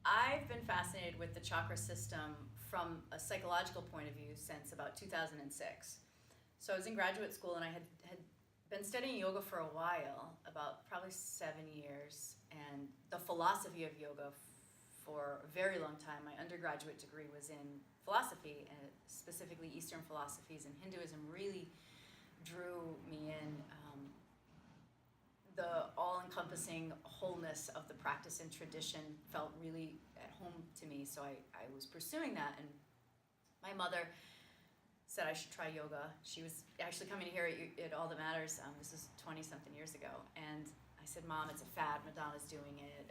I've been fascinated with the chakra system from a psychological point of view since about 2006. So I was in graduate school and I had been studying yoga for a while, about probably 7 years, and the philosophy of yoga for a very long time. My undergraduate degree was in philosophy, and specifically Eastern philosophies, and Hinduism really drew me in. The all-encompassing wholeness of the practice and tradition felt really at home to me, so I was pursuing that. And my mother said I should try yoga. She was actually coming here at All That Matters. This is 20-something years ago. And I said, Mom, it's a fad. Madonna's doing it.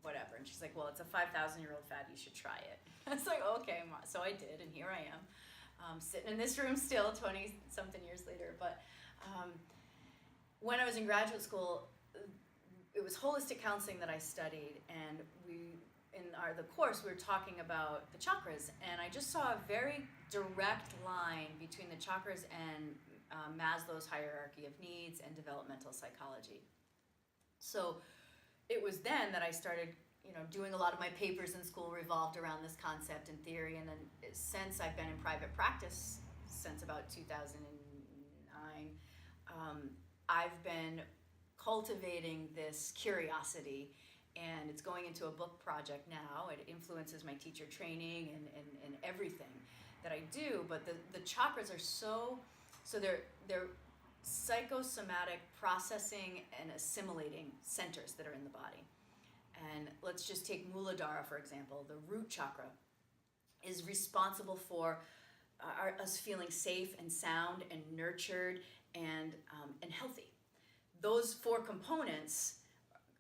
Whatever. And she's like, well, it's a 5,000-year-old fad. You should try it. I was like, okay, Mom. So I did, and here I am, sitting in this room still 20-something years later. But when I was in graduate school, it was holistic counseling that I studied, and the course we were talking about the chakras, and I just saw a very direct line between the chakras and Maslow's hierarchy of needs and developmental psychology. So it was then that I started, doing a lot of my papers in school revolved around this concept and theory, and then since I've been in private practice since about 2009, I've been cultivating this curiosity, and it's going into a book project now. It influences my teacher training and everything that I do. But the chakras are so they're psychosomatic processing and assimilating centers that are in the body. And let's just take Mooladhara, for example. The root chakra is responsible for us feeling safe and sound and nurtured and healthy. Those 4 components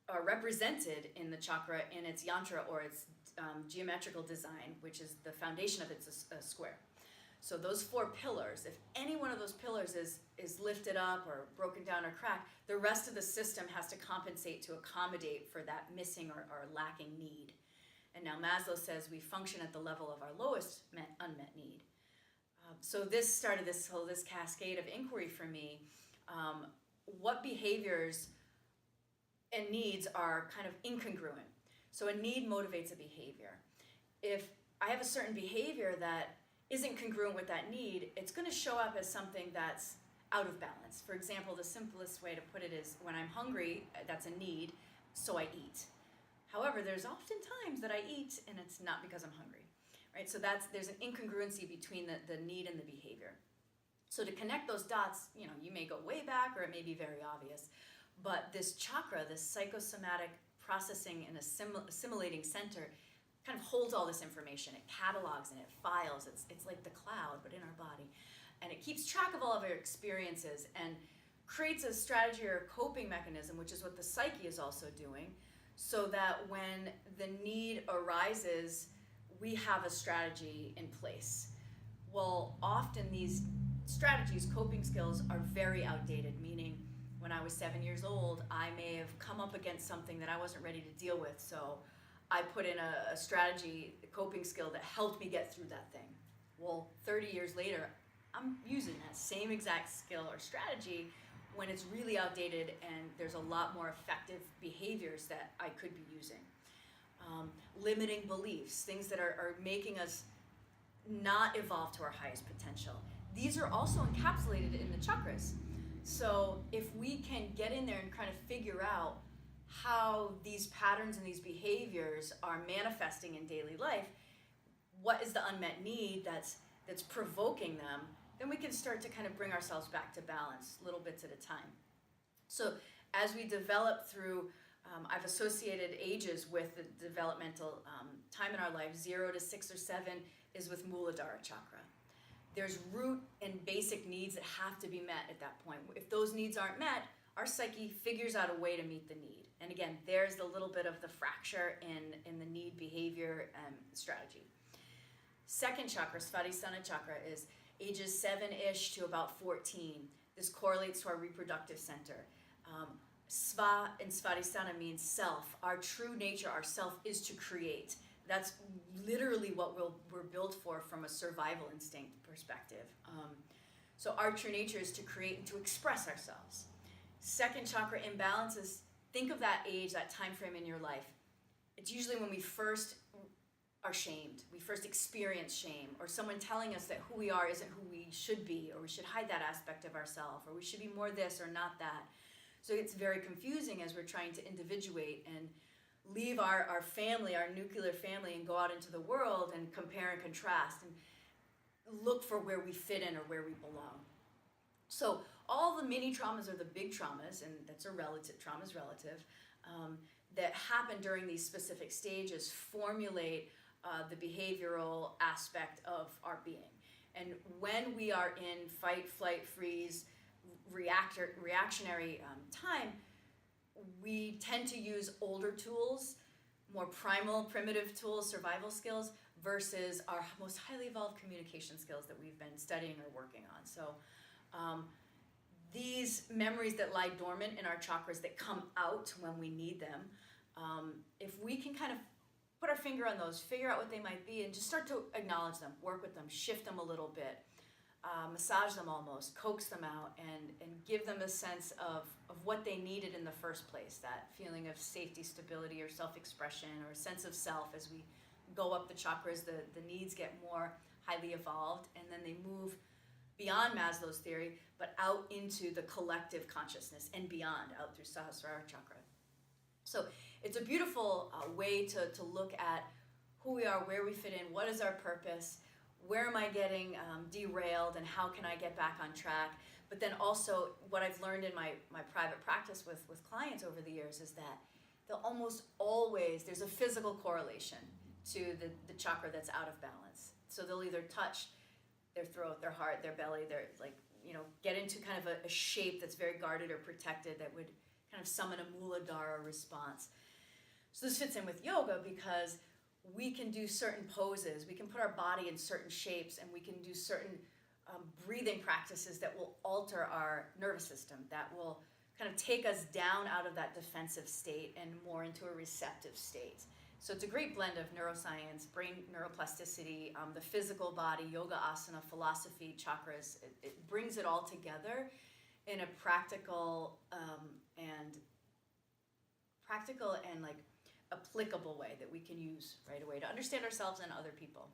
are represented in the chakra in its yantra, or its geometrical design, which is the foundation of it's a square. So those 4 pillars, if any one of those pillars is lifted up or broken down or cracked, the rest of the system has to compensate to accommodate for that missing or lacking need. And now Maslow says we function at the level of our lowest unmet need. So this started this cascade of inquiry for me. What behaviors and needs are kind of incongruent. So a need motivates a behavior. If I have a certain behavior that isn't congruent with that need, it's going to show up as something that's out of balance. For example, the simplest way to put it is when I'm hungry, that's a need, so I eat. However, there's often times that I eat and it's not because I'm hungry. Right? So there's an incongruency between the need and the behavior. So to connect those dots, you may go way back or it may be very obvious, but this chakra, this psychosomatic processing and assimilating center, kind of holds all this information. It catalogs and it files. It's like the cloud, but in our body. And it keeps track of all of our experiences and creates a strategy or a coping mechanism, which is what the psyche is also doing, so that when the need arises, we have a strategy in place. Well, often these strategies, coping skills, are very outdated, meaning when I was 7 years old, I may have come up against something that I wasn't ready to deal with, so I put in a strategy, a coping skill that helped me get through that thing. Well, 30 years later, I'm using that same exact skill or strategy when it's really outdated and there's a lot more effective behaviors that I could be using. Limiting beliefs, things that are making us not evolve to our highest potential. These are also encapsulated in the chakras. So if we can get in there and kind of figure out how these patterns and these behaviors are manifesting in daily life, what is the unmet need that's provoking them, then we can start to kind of bring ourselves back to balance, little bits at a time. So as we develop through, I've associated ages with the developmental time in our life. 0 to 6 or 7 is with Mooladhara Chakra. There's root and basic needs that have to be met at that point. If those needs aren't met, our psyche figures out a way to meet the need. And again, there's the little bit of the fracture in the need, behavior, strategy. Second chakra, Svadhisthana Chakra, is ages 7-ish to about 14. This correlates to our reproductive center. Sva in Svadhisthana means self. Our true nature, our self, is to create. That's literally what we're built for from a survival instinct perspective. So our true nature is to create and to express ourselves. Second chakra, Imbalances. Think of that age, that time frame in your life. it's usually when we first are shamed, we first experience shame, or someone telling us that who we are isn't who we should be, or we should hide that aspect of ourselves, or we should be more this or not that. So it's very confusing as we're trying to individuate and leave our family, our nuclear family, and go out into the world and compare and contrast and look for where we fit in or where we belong. So all the mini traumas or the big traumas, and that's a relative, trauma's relative, that happen during these specific stages formulate the behavioral aspect of our being. And when we are in fight, flight, freeze, reactionary time, we tend to use older tools, more primal, primitive tools, survival skills, versus our most highly evolved communication skills that we've been studying or working on. So these memories that lie dormant in our chakras that come out when we need them, if we can kind of put our finger on those, figure out what they might be, and just start to acknowledge them, work with them, shift them a little bit, massage them almost, coax them out, and give them a sense of what they needed in the first place, that feeling of safety, stability, or self-expression, or a sense of self. As we go up the chakras, the needs get more highly evolved, and then they move beyond Maslow's theory, but out into the collective consciousness and beyond, out through Sahasrara Chakra. So it's a beautiful way to look at who we are, where we fit in, what is our purpose, where am I getting derailed, and how can I get back on track. But then also what I've learned in my private practice with clients over the years is that they'll almost always, there's a physical correlation to the chakra that's out of balance. So they'll either touch their throat, their heart, their belly, their get into kind of a shape that's very guarded or protected that would kind of summon a Mooladhara response. So this fits in with yoga because we can do certain poses, we can put our body in certain shapes, and we can do certain breathing practices that will alter our nervous system, that will kind of take us down out of that defensive state and more into a receptive state. So it's a great blend of neuroscience, brain neuroplasticity, the physical body, yoga, asana, philosophy, chakras. It brings it all together in a practical and like applicable way that we can use right away to understand ourselves and other people.